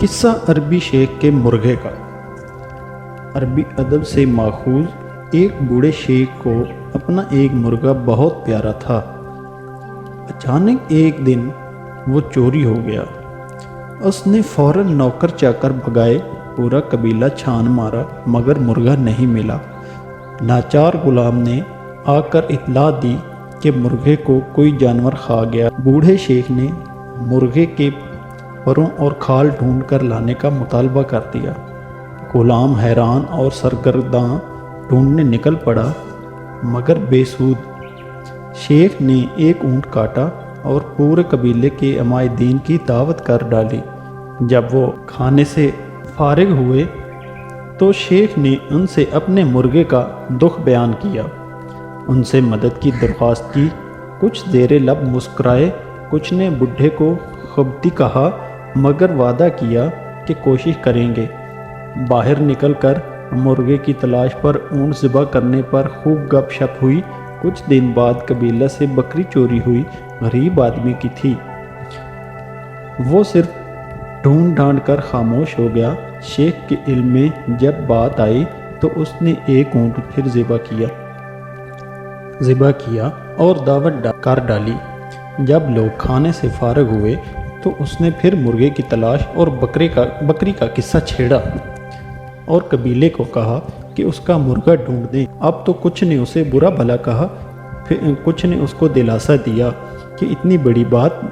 قصہ عربی شیخ کے مرغے کا۔ عربی ادب سے ماخوذ ایک بوڑھے شیخ کو اپنا ایک مرغا بہت پیارا تھا۔ اچانک ایک دن وہ چوری ہو گیا۔ اس نے فوراً نوکر چاکر بھگائے، پورا قبیلہ چھان مارا مگر مرغا نہیں ملا۔ ناچار غلام نے آ کر اطلاع دی کہ مرغے کو کوئی جانور کھا گیا۔ بوڑھے شیخ نے مرغے کے پروں اور کھال ڈھونڈ کر لانے کا مطالبہ کر دیا۔ غلام حیران اور سرگرداں ڈھونڈنے نکل پڑا مگر بے سود۔ شیخ نے ایک اونٹ کاٹا اور پورے قبیلے کے عمائدین کی دعوت کر ڈالی۔ جب وہ کھانے سے فارغ ہوئے تو شیخ نے ان سے اپنے مرغے کا دکھ بیان کیا، ان سے مدد کی درخواست کی۔ کچھ زیر لب مسکرائے، کچھ نے بڈھے کو خبتی کہا مگر وعدہ کیا کہ کوشش کریں گے۔ باہر نکل کر مرغے کی تلاش پر اونٹ ذبح کرنے پر خوب گپ شپ ہوئی۔ کچھ دن بعد قبیلہ سے بکری چوری ہوئی، غریب آدمی کی تھی۔ وہ صرف ڈھونڈ ڈھانڈ کر خاموش ہو گیا۔ شیخ کے علم میں جب بات آئی تو اس نے ایک اونٹ پھر ذبح کیا اور دعوت کر ڈالی۔ جب لوگ کھانے سے فارغ ہوئے تو اس نے پھر مرغے کی تلاش اور بکری کا قصہ چھیڑا اور قبیلے کو کہا کہ اس کا مرغا ڈھونڈ دیں۔ اب تو کچھ نے اسے برا بھلا کہا، پھر کچھ نے اس کو دلاسا دیا کہ اتنی بڑی بات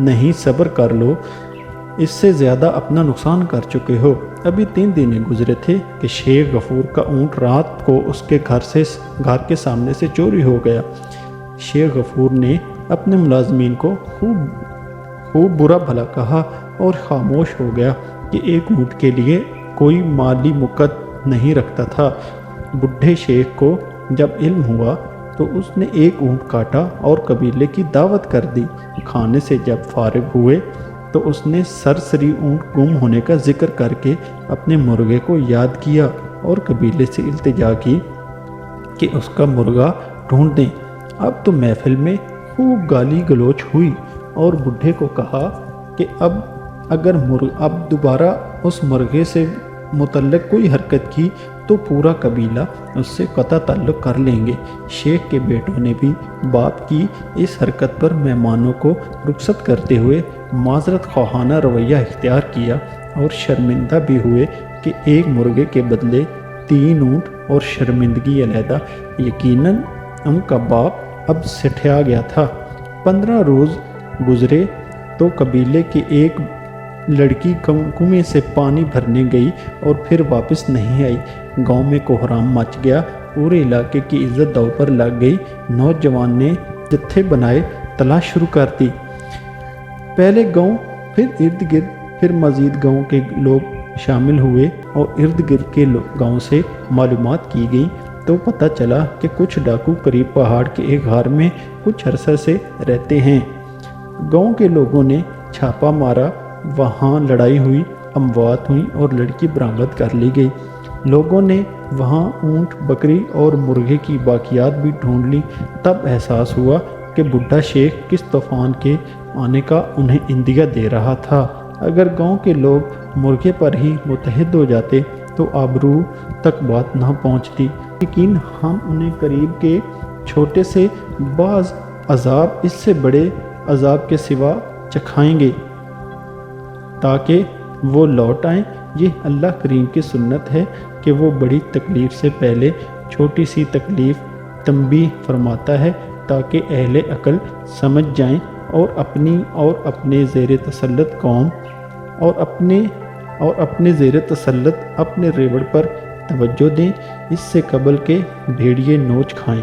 نہیں، صبر کر لو، اس سے زیادہ اپنا نقصان کر چکے ہو۔ ابھی 3 دن گزرے تھے کہ شیخ غفور کا اونٹ رات کو اس کے گھر کے سامنے سے چوری ہو گیا۔ شیخ غفور نے اپنے ملازمین کو خوب برا بھلا کہا اور خاموش ہو گیا کہ ایک اونٹ کے لیے کوئی مالی مقت نہیں رکھتا تھا۔ بڈھے شیخ کو جب علم ہوا تو اس نے ایک اونٹ کاٹا اور قبیلے کی دعوت کر دی۔ کھانے سے جب فارغ ہوئے تو اس نے سرسری اونٹ گم ہونے کا ذکر کر کے اپنے مرغے کو یاد کیا اور قبیلے سے التجا کی کہ اس کا مرغا ڈھونڈ دیں۔ اب تو محفل میں خوب گالی گلوچ ہوئی اور بڈھے کو کہا کہ اگر دوبارہ اس مرغے سے متعلق کوئی حرکت کی تو پورا قبیلہ اس سے قطع تعلق کر لیں گے۔ شیخ کے بیٹوں نے بھی باپ کی اس حرکت پر مہمانوں کو رخصت کرتے ہوئے معذرت خواہانہ رویہ اختیار کیا اور شرمندہ بھی ہوئے کہ ایک مرغے کے بدلے 3 اونٹ اور شرمندگی علیحدہ۔ یقیناً ان کا باپ اب سٹھیا گیا تھا۔ 15 روز گزرے تو قبیلے کی ایک لڑکی کنویں سے پانی بھرنے گئی اور پھر واپس نہیں آئی۔ گاؤں میں کوہرام مچ گیا، پورے علاقے کی عزت داؤ پر لگ گئی۔ نوجوان نے جتھے بنائے، تلاش شروع کر دی۔ پہلے گاؤں، پھر ارد گرد، پھر مزید گاؤں کے لوگ شامل ہوئے اور ارد گرد کے گاؤں سے معلومات کی گئی تو پتہ چلا کہ کچھ ڈاکو قریب پہاڑ کے ایک غار میں کچھ عرصہ سے رہتے ہیں۔ گاؤں کے لوگوں نے چھاپا مارا، وہاں لڑائی ہوئی، اموات ہوئیں اور لڑکی برآمد کر لی گئی۔ لوگوں نے وہاں اونٹ، بکری اور مرغے کی باقیات بھی ڈھونڈ لی۔ تب احساس ہوا کہ بڈھا شیخ کس طوفان کے آنے کا انہیں اندیا دے رہا تھا۔ اگر گاؤں کے لوگ مرغے پر ہی متحد ہو جاتے تو آبرو تک بات نہ پہنچتی، لیکن ہم انہیں قریب کے چھوٹے سے بعض عذاب اس سے بڑے عذاب کے سوا چکھائیں گے تاکہ وہ لوٹ آئیں۔ یہ اللہ کریم کی سنت ہے کہ وہ بڑی تکلیف سے پہلے چھوٹی سی تکلیف تنبیہ فرماتا ہے تاکہ اہل عقل سمجھ جائیں اور اپنے زیر تسلط قوم اور اپنے زیر تسلط اپنے ریوڑ پر توجہ دیں، اس سے قبل کے بھیڑیے نوچ کھائیں۔